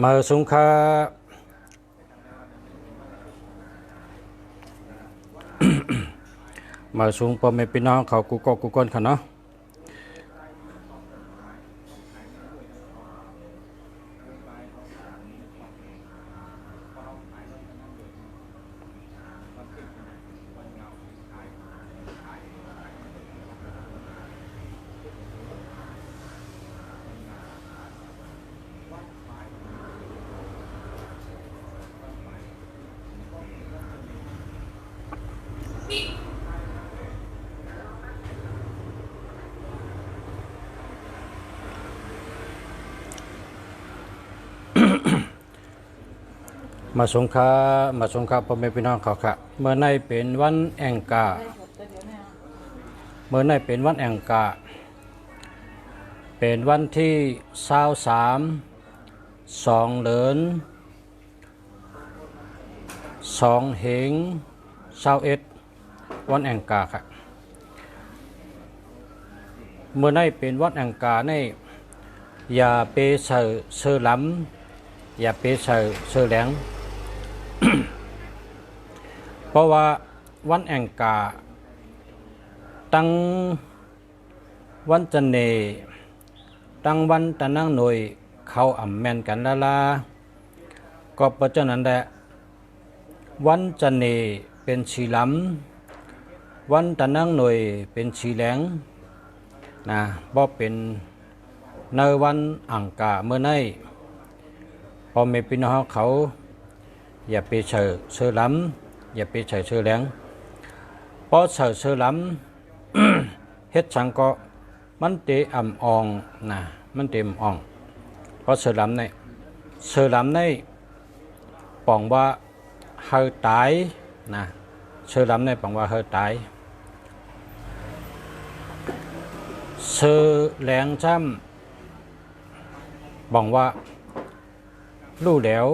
มาสงค่ามาสูงพ่อแม่พี่น้องเขากูก็กูก้นค่ะเนาะมาสงค่าพ่อแม่พี่น้องเขาค่ะเมื่อในเป็นวันแองกาเมื่อในเป็นวันแองกาเป็นวันที่23 2 เดือน2 เหง21วันแองกาค่ะเมื่อในเป็นวันแองกาในอย่าไปเสือล้ำอย่าไปเสือแหลง เพราะว่าวันแองกาตั้งวันจันเนตั้งวันตะนั่งหน่วยเขาอ่ำแม่นกันละก็เพราะฉะนั้นแหละวันจันเนเป็นชีล้ำวันตะนั่งหน่วยเป็นชีแหลงนะบ่เป็นในวันอังกาเมื่อในพอแม่พี่น้องเขาอย่าไปเสือล้ำอย่าไปเสือแหลงเพราะเสือล้ำ เฮ็ดสังก็มันเตะอ่ำอ่องนะมันเต็มอ่องเพราะเสือล้ำในปองว่าเฮาตายนะเสือล้ำในปองว่าเฮาตายเสือแหลงจ้ำบอกว่ารู้แล้ว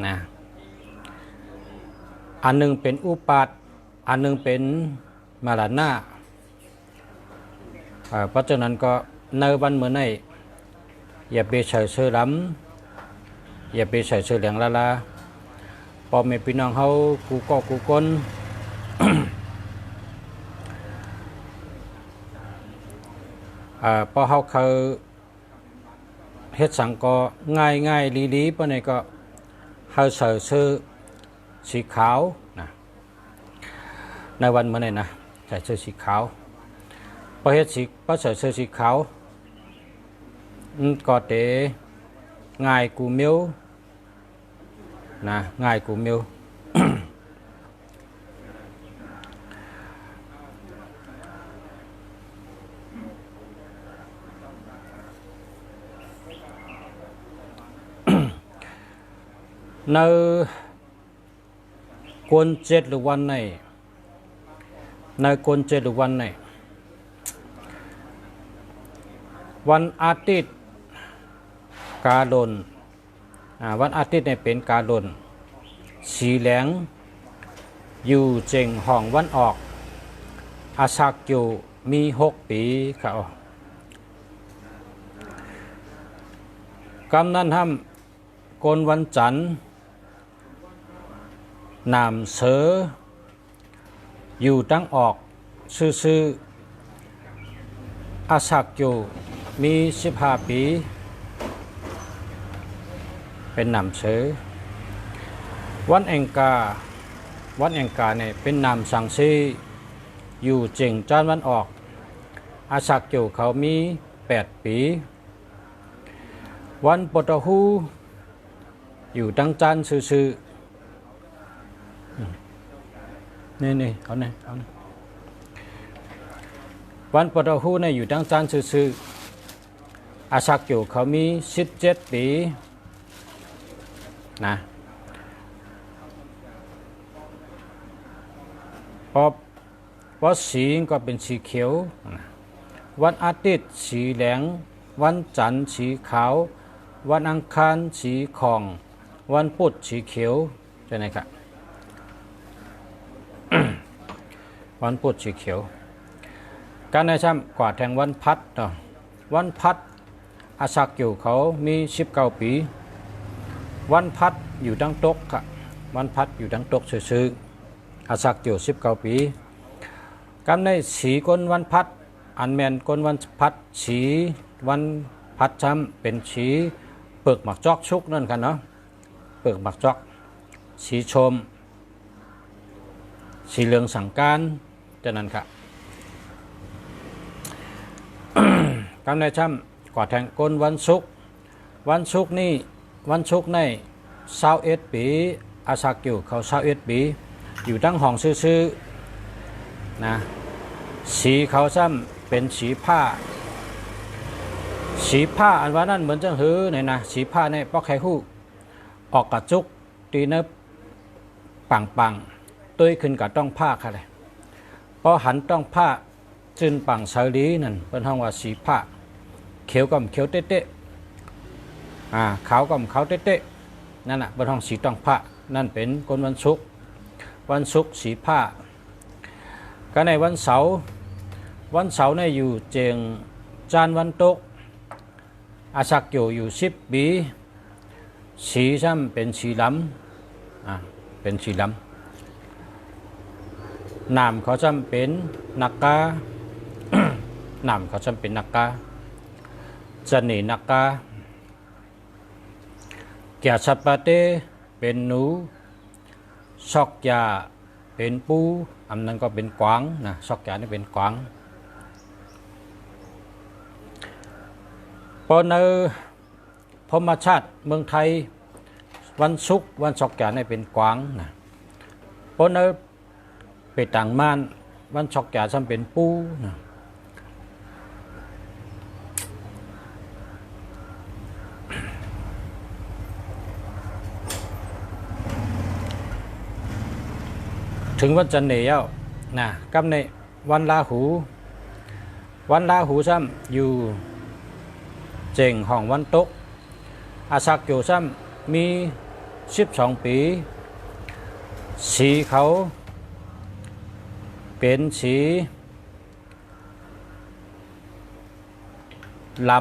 นะอันหนึ่งเป็นอุปาทอันหนึ่งเป็นมาลานะเพราะฉะนั้นก็ในวันเมื่อไหร่อย่าไปใส่เสื้อล้ำอย่าไปใส่เสื้อเหลืองละพอแม่พี่น้องเขากูก็กูก้น พอเขาเคยเฮ็ดสังก็ง่ายลีๆปะเนี่ยก็เขาใส่เสื้อสีขาวนะในวันเมื่อไหร่นะใส่เสื้อสีขาวพอเฮ็ดพอใส่เสื้อสีขาวก็เตะง่ายกูมิ้วนะง่ายกูมิ้ว ในกวนเจ็ดหรือวันไหนในกวนเจ็ดหรือวันไหนวันอาทิตย์กาลนวันอาทิตย์เนี่ยเป็นกาลนสีแหลงอยู่เจงห้องวันออกอาศักอยู่มี6 ปีเขากำนันทำกนวันจันทร์นามเสืออยู่ตั้งออกซื่ออาศักอยู่มี15 ปีเป็นนามเสือวันแองกาเนี่ยเป็นนามสังซีอยู่เจิงจานวันออกอาศักอยู่เขามี8 ปีวันปตหูอยู่ตั้งจันซื่อนี่เอาวันปตหูเนี่ยอยู่ตั้งจันซื่ออาศักอยู่เขามี17 ปีนะเพราะสีก็เป็นสีเขียววันอาทิตย์สีแหลงวันจันทร์สีขาววันอังคารสีทองวันพุธสีเขียวใช่ไหมครับ วันพุธสีเขียวการในช่ำกว่าแทงวันพัดเนาะวันพัดอ อาศักอยู่เขามี19ปีวันพัดอยู่ดังตกค่ะวันพัดอยู่ดังตกซื่อๆอาศักอยู่19ปีกำในสีก้นวันพัดอันแมนก้นวันพัดสีวันพัดช้ำเป็นสีเปลือกหมักจอกชุกนั่นกันเนาะเปลือกหมักจอกสีชมสีเหลืองสังการจะนั้นค่ะ กำในช้ำกว่าแทงก้นวันศุกร์นี่วันศุกร์ใน21ปีอาศักอยู่เขา21ปีอยู่ตั้งห้องซื่อๆนะสีเขาซ้ำเป็นสีผ้าอันว่านั่นเหมือนจังหือเนี่ยนะสีผ้าในปอกไข่หู้ออกกระจุกตีเนบปังตุ้ยขึ้นกับต้องผ้าค่ะเลยพอหันต้องผ้าจึนปังสาลีนั่นเป็นห้องว่าสีผ้าเขียวกับเขียวเต๊ะขาวกับขาวเต๊ะนั่นน่ะเป็นห้องสีต้องผ้านั่นเป็นคนวันศุกร์สีผ้าก็ในวันเสาร์ในอยู่เจียงจานวันตกอาศักอยู่10ปีสีซ้ำเป็นสีล้ำเป็นสีล้ำนามเขาซ้ำเป็นนักกา นามเขาซ้ำเป็นนักกาจะหนีนักกาเกียรติปาเตเป็นหนูชอกยาเป็นปูอันนั้นก็เป็นกวางนะชอกยานี่เป็นกวางพอในพรหมชาติเมืองไทยวันศุกร์วันชอกยานี่เป็นกวางนะพอในไปต่างม่านวันชอกยาซ้ำเป็นปูนะถึงวันจันทร์แล้วนะกับในวันลาหูซ้ำอยู่เจงห้องวันตกอาศักอยู่ซ้ำมี12ปีสีเขาเป็นสีล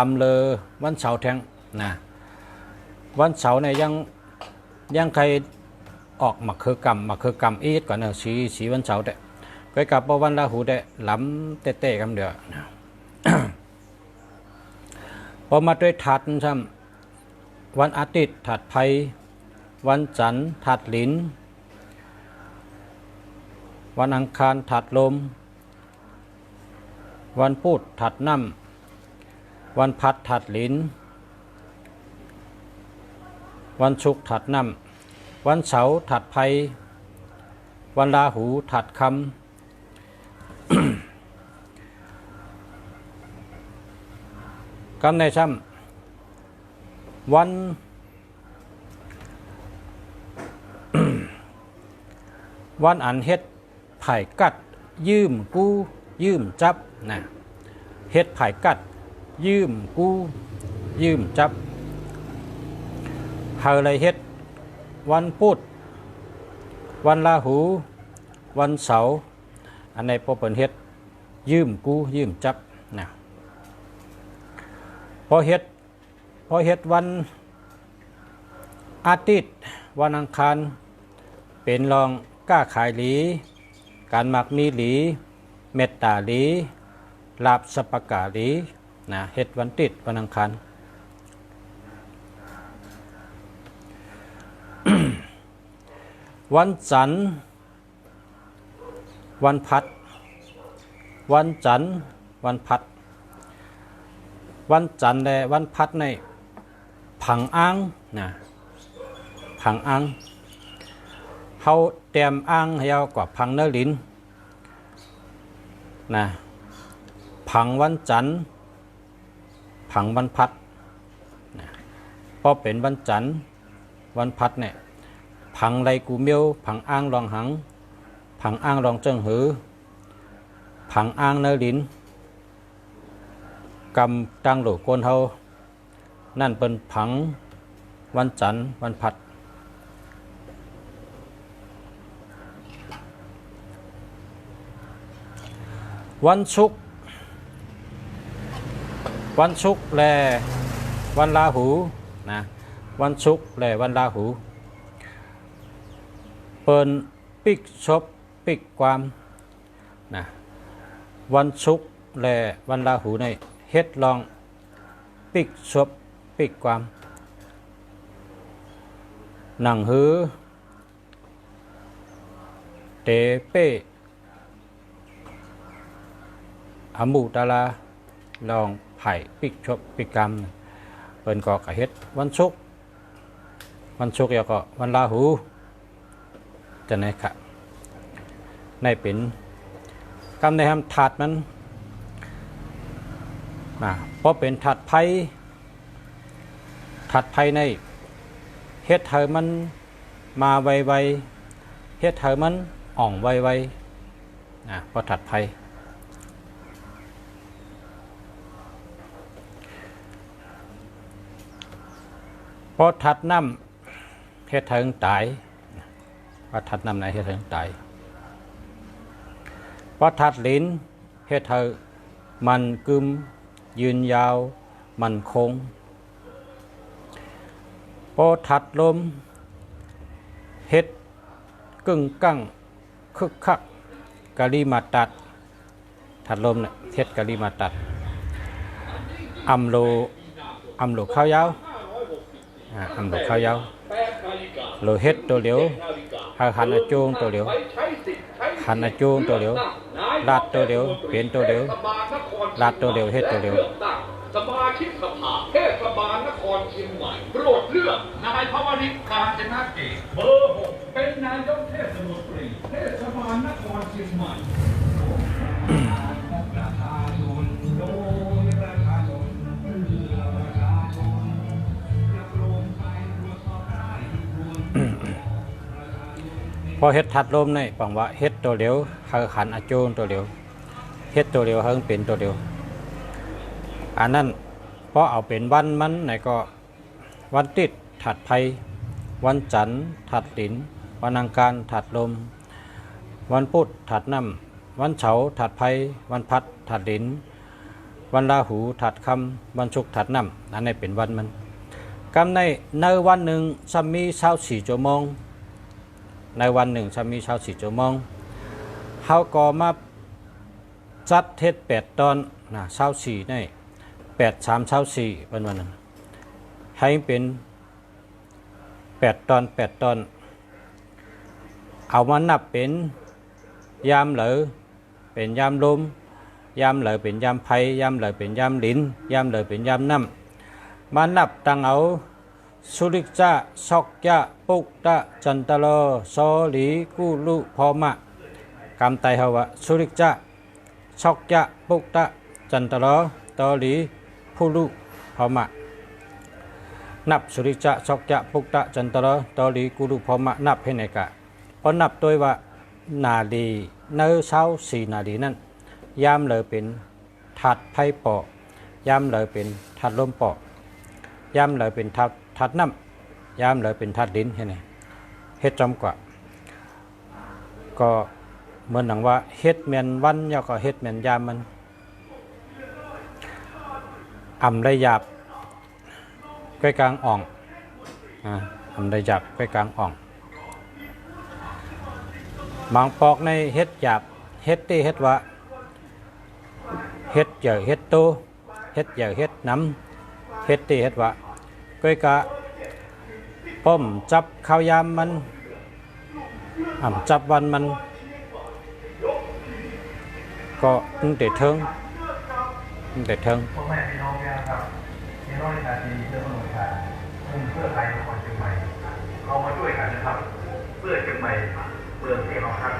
ำเลอวันเสาร์แทงนะวันเสาร์เนี่ยยังใครออกมาคือกรรมอีกก่อนเนอะสีวันเสาร์แต่ไปกับวันราหูแต่ล้ำเต้กันเดียว พอมาด้วยถัดซ้ำวันอาทิตย์ถัดไพวันจันทร์ถัดหลินวันอังคารถัดลมวันพุธถัดน้ำวันพัดถัดหลินวันศุกร์ถัดน้ำวันเสาร์ถัดไพวันราหูถัดคำ กำในซ้ำวัน วันอันเฮ็ดไผ่กัดยืมกู้ยืมจับนะเฮ็ดไผ่กัดยืมกู้ยืมจับเฮาเลยเฮ็ดวันพุธวันราหูวันเสาร์อันในพอเปิดเฮ็ดยืมกู้ยืมจับนะพอเฮ็ดวันอาทิตย์วันอังคารเป็นรองก้าขายหลีการมักมีหลีเมตตาหลีลาบสปกาหลีนะเฮ็ดวันติดวันอังคาร วันจันทร์วันพัดวันจันทร์วันพัดวันจันทร์และวันพัดในผังอ้างนะผังอ้างเขาเตรียมอ้างให้เอากว่าพังเนื้อลิ้นนะผังวันจันทร์ผังวันพัดนะพอเป็นวันจันทร์วันพัดเนี่ยผังไรกูเมียวผังอ้างรองหังผังอ้างรองเจิ้งหือผังอ้างเนื้อลิ้นกำตังหลูกโกนเฮานั่นเป็นผังวันจันทร์วันพัดวันศุกร์ วันศุกร์และวันราหูนะวันศุกร์และวันราหูเปิดปิกชบปิกความนะวันศุกร์และวันราหูในเฮ็ดลองปิกชบปิกความหนังหือเตเป้อามูตาลาลองไผ่ปิกชบปิกกรรมเปิ่นก็กะเฮ็ดวันศุกร์แล้วก็วันราหูจะไหนครับในเป็นกรรมในทำถาดมันเพราะเป็นถาดไผ่ในเฮ็ดให้มันมาไวๆเฮ็ดให้มันอ่องไวๆเพราะถาดไผ่พอถัดน้ำเฮ็ดถึงตายพอถัดน้ำไหนเฮ็ดถึงตายพอถัดลิ้นเฮ็ดถึงมันกึมยืนยาวมันคงพอถัดลมเฮ็ดกึ่งกั้งคึกคักกะลีมาตัดถัดลมเนี่ยเฮ็ดกะลีมาตัดอำโลข้าวยาวอำโลข้าวยาวโลเฮ็ดตัวเหลียวหันอาจูงตัวเหลียวหันอาจูงตัวเหลียวลาดตัวเหลียวเปลี่ยนตัวเหลียวลาดตัวเหลียวเฮ็ดตัวเหลียวสมาชิกสภาเทศบาลนครเชียงใหม่โปรดเลือกนายภวริศ กาญจนเกษเบอร์ 6เป็นนายกเทศมนตรีเทศบาลนครเชียงใหม่ประชาชนโดยประชาชนเพื่อประชาชนจะโปร่งใสตรวจสอบได้พอเฮ็ดถัดลมนี่ปังว่าเฮ็ดตัวเหลียวหันอาจูงตัวเหลียวเฮ็ดตัวเหลียวเฮิงเป็นตัวเหลียวอันนั้นเพราะเอาเป็นวันมันไหนก็วันติดถัดไพวันจันทร์ถัดลิ้นวันอังคารถัดลมวันพุธถัดน้ำวันเสาร์ถัดไพวันพัดถัดลิ้นวันราหูถัดคำวันศุกร์ถัดน้ำอันนี้เป็นวันมันกำในวันหนึ่งจะมี24 ชั่วโมงในวันหนึ่งจะมี24 ชั่วโมงเขาก็มาจัดเทศ8 ตอน24นี่8 3 24เป็นวันหนึ่งให้เป็น8 ตอนเอามานับเป็นยามเหลือเป็นยามลมยามเหลือเป็นยามไผ่ยามเหลือเป็นยามลิ้นยามเหลือเป็นยามน้ำมานับตั้งเอาสุริจ้าซอกยะปุกตะจันตะโลโซลีกุลุพอมะกำไตเฮาวะสุริจ้าซอกยะปุกตะจันตะโลตอลีผู้ลุพอมะนับสุริจะซอกจะปุกตะจันตระตอลีกุลุพอมะนับให้ไหนกะพอนับด้วยว่านาดีเนื้อเช้า4 นาทีนั้นยามเลยเป็นถัดไพ่ปอยามเลยเป็นถัดลมปอยามเลยเป็นถัดน้ำยามเลยเป็นถัดดินให้ไหนเฮ็ดจำกว่าก็เหมือนหนังว่าเฮ็ดแมนวันยาก็เฮ็ดแมนยามมันอำได้หยาบใกล้กลางอ่องอำได้หยาบใกล้กลางอ่องบางปอกในเฮ็ดหยาบเฮ็ดตีเฮ็ดวะเฮ็ดเยอะเฮ็ดโตเฮ็ดเยอะเฮ็ดน้ำเฮ็ดตีเฮ็ดวะใกล้กะป้อมจับข้าวยามมันจับวันมันก็ตั้งแต่เทิงพ่อแม่พี่น้องเนี่ยครับมีน้อยนาทีเพื่อมนุษย์ชาติเพื่อไทยนครเชียงใหม่เรามาช่วยกันนะครับเพื่อเชียงใหม่เมืองที่เราครับ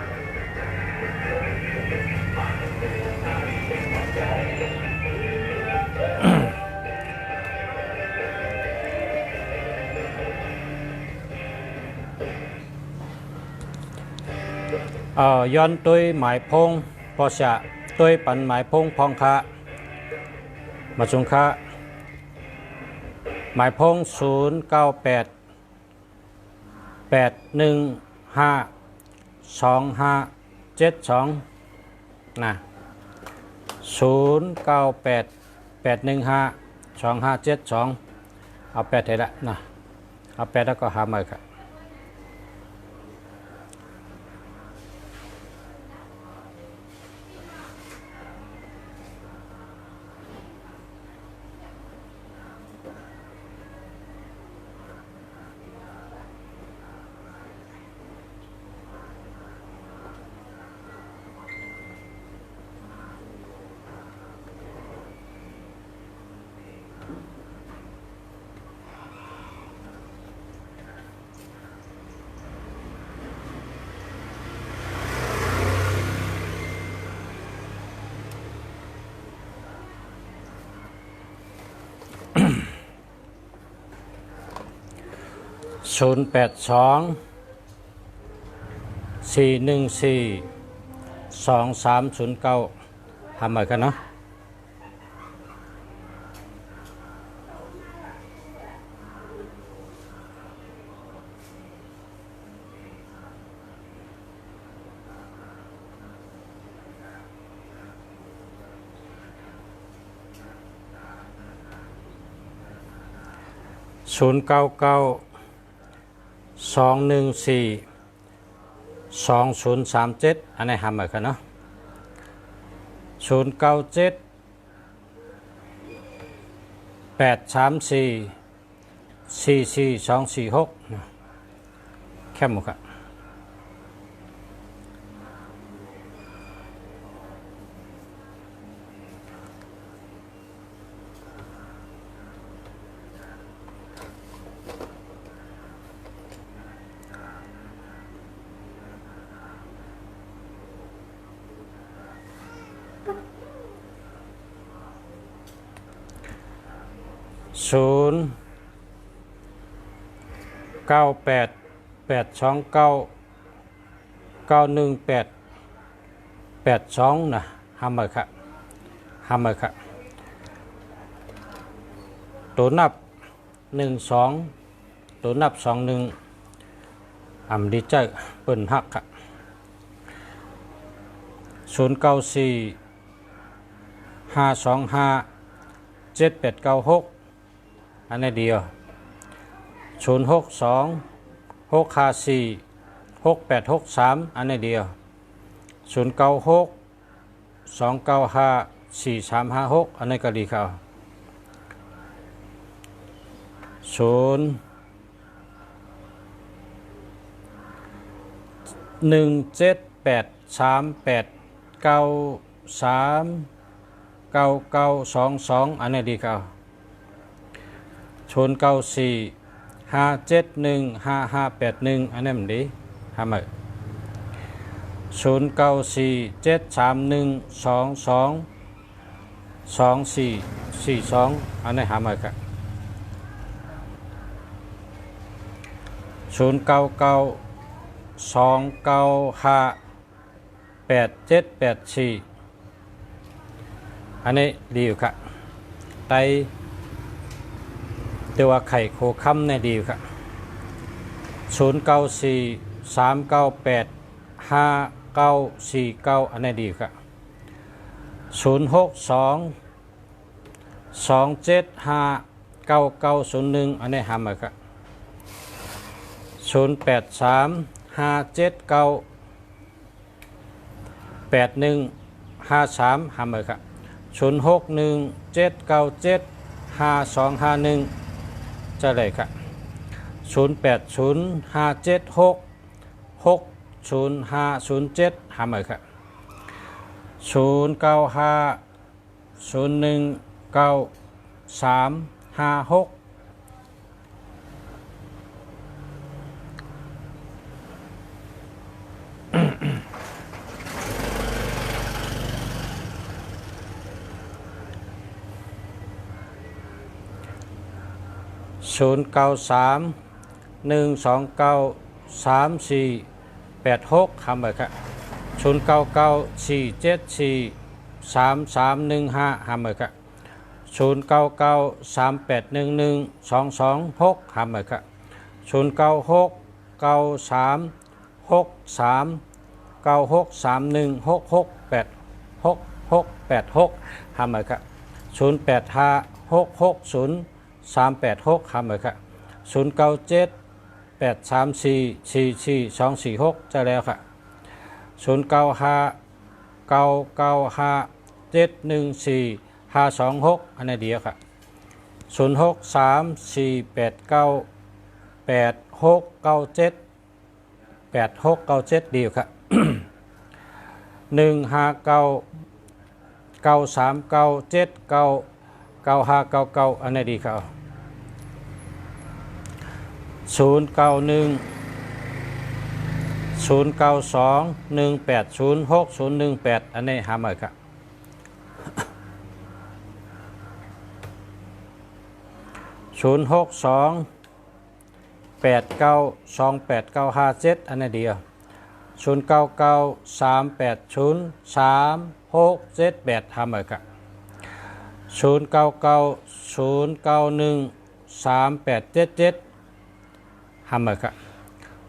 ย้อนตัวหมายพงพอจะตัวปันหมายพงพองคะมาชงคะหมายพง0988152572นะ0988152572 8152572เอา8ให้ละนะเอา8แล้วก็หาใหม่ครับ082-414-2309ทำใหม่กันเนาะ099-214-2037อันนี้ทำใหม่กันเนาะ097-834-44246แค่หมดครับ098-829-918-82นะทำใหม่ครับทำใหม่ครับตัวนับ12ตัวนับ21ดีใจเปิ้นหักครับ094-525-7896อันนี้เดียว062-654-6863อันนี้เดียว096-295-4356อันนี้ก็ดีครับ017-838-939922อันนี้ดีครับ094-571-5581อันนี้มันดีทำไม094-731-22-2442อันนี้หาใหม่ครับ099-295-8784อันนี้ดีอยู่ครับไตตัวไข่โคค่ำในดีครับ094-398-5949อันนี้ดีครับ062-275-9901อันนี้หามาครับ083-579-8153หามาครับ061-797-5251จะเลยครับ080-576-60507หามาครับ095-01-9356093-129-3486คำไปครับ099-474-3315คำไปครับ099-3811-226คำไปครับ096-9363-9631-668-6686ทำไมครับ 085660 หาเหมือนค่ะ0978344426จะแล้วค่ะ095995714526อันนี้เดียวค่ะ0634898697เดียวค่ะ1599397999599อันนี้ดีค่ะ091092180618อันนี้หาเหมือนค่ะ0628928957อันนี้เดียว0993803678หาเหมือนค่ะ0990913877หาเหมือนค่ะ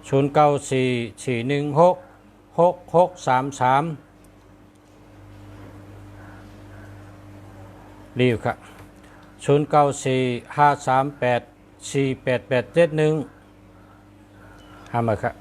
0944166633รีวค่ะ0945384871หาเหมือนค่ะ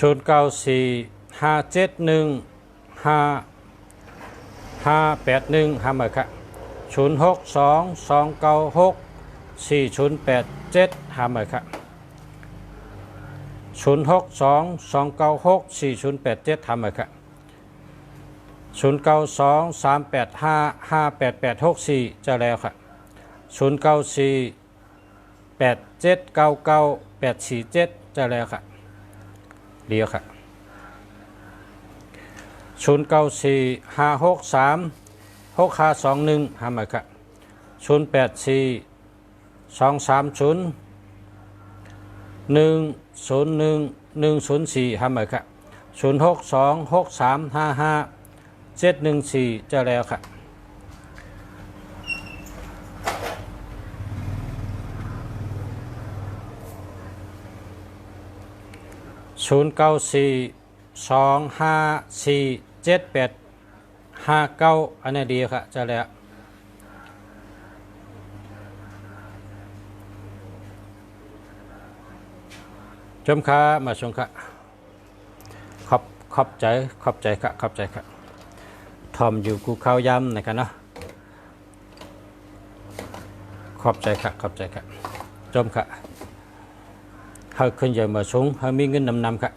0945715581หาเหมือนค่ะ0622964087หาเหมือนค่ะ0622964087หาเหมือนค่ะ0923855884จะแล้วค่ะ0948799847จะแล้วค่ะเดียวค่ะ0945636521หาเหมือนค่ะ084230101104หาเหมือนค่ะ0626355714จะแล้วค่ะ0942547859อันนี้ดีค่ะจะแล้วชมค่ะมาชมค่ะขอบใจค่ะขอบใจค่ะทอมอยู่กูข้าวยำนะครับเนาะขอบใจค่ะชมค่ะเฮาขึ้นเยอะมาสูงเฮามีเงินนำค่ะ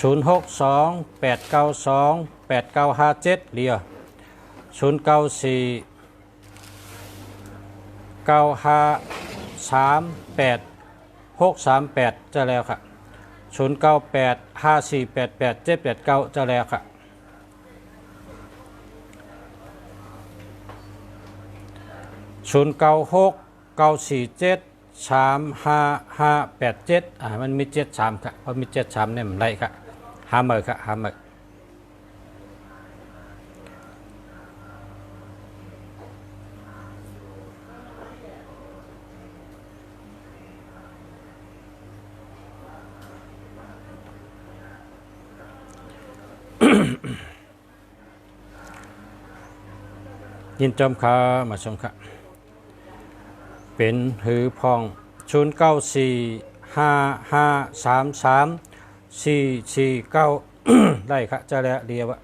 0628928957เดียว0949538638จะแล้วค่ะ0985488789จะแล้วค่ะ0969473587มันมี73ค่ะเพราะมี73เนี่ยมันไรค่ะหาเหมือค่ะหาเหมือยินจมค่ะมาชมค่ะเป็นหือพอง0945533449ได้ค่ะจะแล้วเดียว089953729537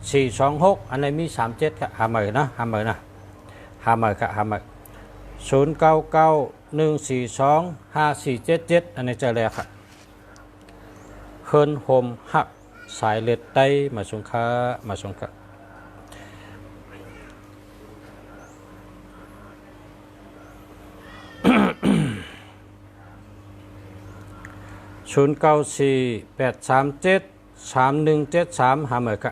426อันนี้มี37ค่ะหาเหมือนะหาเหมือค่ะหาเหมือ0991425477อันนี้จะแล้วค่ะเฮิร์นโฮมหักสายเลือดไตมาชงค่ะ0948373173หาเหมือค่ะ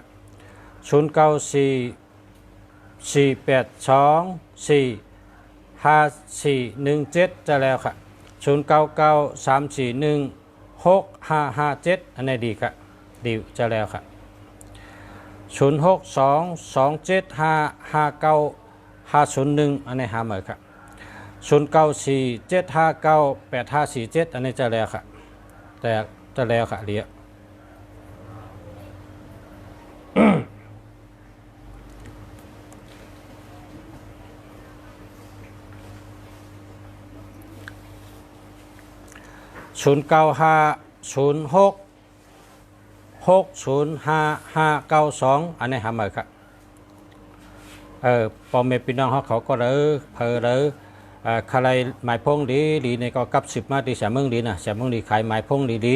0944824587 5417จะแล้วค่ะ0993416557อันนี้ดีค่ะดีจะแล้วค่ะ0622755901อันนี้หาเหมือนค่ะ0947598547อันนี้จะแล้วค่ะแต่จะแล้วค่ะเรีย0950660552อันนี้หาเหมือนค่ะพอเมพี่น้องเขาก็เลยเพอเลยใครหมายพงดีดีในก็กับ10มาดีสามเมืองดีนะสามเมืองดีขายหมายพงดีดี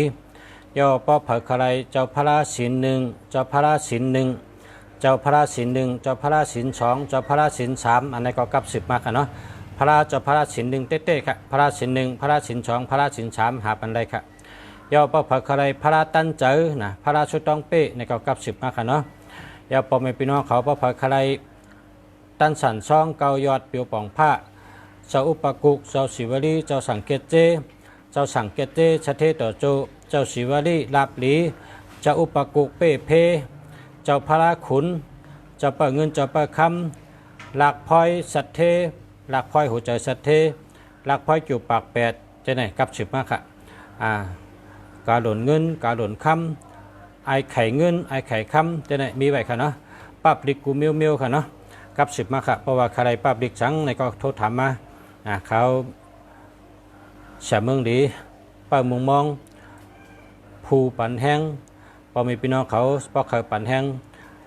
ย่อป้อเผอใครเจ้าพระราศีหนึ่งเจ้าพระราศีหนึ่งเจ้าพระราศีหนึ่งเจ้าพระราศีสองเจ้าพระราศีสามอันนี้ก็กับ10มาค่ะเนาะพระเจ้าพระราศีหนึ่งเต้ๆค่ะพระราศีหนึ่งพระราศีสองพระราศีสามหาปันได้ค่ะย่อป้อเผอใครพระราตั้นเจอนะพระราชุดต้องเป้ในก็กับ10มาค่ะเนาะย่อป้อเมพี่น้องเขาป้อเผอใครตันสันซ่องเกายอดเปียวป่องผ้าเจ้าอุปกุกเจ้าศิวลีเจ้าสังเกตเจเจ้าสังเกตเจชะเทต่อโจเจ้าศิวลีลาบหลีเจ้าอุปกุกเป้เพเจ้าพระขุนเจ้าเปิดเงินเจ้าเปิดคำหลักพลอยสัตเทหลักพลอยหัวใจสัตเทหลักพลอยจูบปากแปดจะไหนกับ10มากค่ะกาหล่นเงินกาหล่นคำไอไข่เงินไอไข่คำจะไหนมีไว้ค่ะเนาะปับลิกกูเมียวค่ะเนาะกับ10มาค่ะเพราะว่าใครป้าบลิกสังในก็โทษถามมาเขาเสียเมืองดีป้ามุงมองผู้ปั่นแห้งพอมีพี่น้องเขาป้าเคยปั่นแห้ง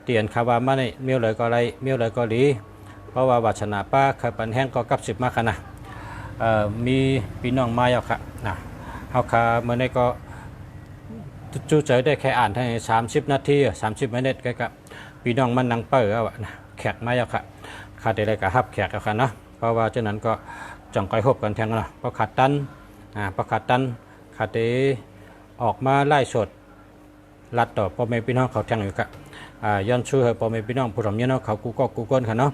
เตียนคาวามาในเมียวเลยก็อะไรเมียวเลยก็ดีเพราะว่าวัชนาป้าเคยปั่นแห้งก็กับ10มาค่ะนะมีพี่น้องมาแล้วค่ะเขาค่ะเมื่อในก็จู้เจอได้แค่อ่านให้30 นาที30 นาทีก็พี่น้องมันนั่งเปิดเอานะแขกมาแล้วค่ะขาดอะไรกับฮับแขกแล้วค่ะเนาะเพราะว่าเช่นนั้นก็จังไกลหบกันแทงเนาะเพราะขาดตันขาดออกมาไล่สดลัดต่อพ่อแม่พี่น้องเขาแทงอยู่ค่ะย้อนช่วยให้พ่อแม่พี่น้องผู้สมเนาะเขากูก็กูก้นค่ะเนาะ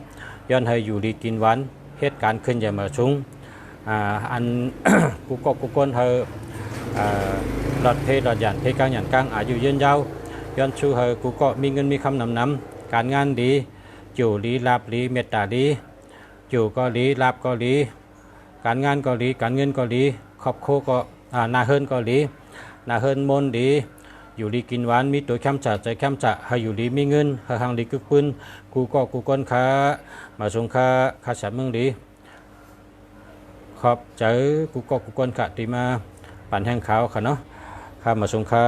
ย้อนให้อยู่ดีกินหวานเหตุการณ์ขึ้นใหญ่มาชุงอัน กูก็กูก้นให้หลอดเพหลอดหยันเพกลางหยันกลางอายุยืนยาวย้อนช่วยให้กูก็มีเงินมีคำนำการงานดีอยู่ดีลาบดีเมตตาดีอยู่ก็ดีลาบก็ดีการงานก็ดีการเงินก็ดีครอบครัวก็นาเฮิรนก็ดีนาเฮิรนมนดีอยู่ดีกินหวานมีตัวแคมจ่าใจแคมจ่าให้อยู่ดีมีเงินให้หางดีกึกปืนกูก็กูก้นค้ามาส่งค้าฉันเมืองดีขอบใจกูก็กูก้นกะตีมาปั่นแห้งขาวค่ะเนาะข้ามาส่งค้า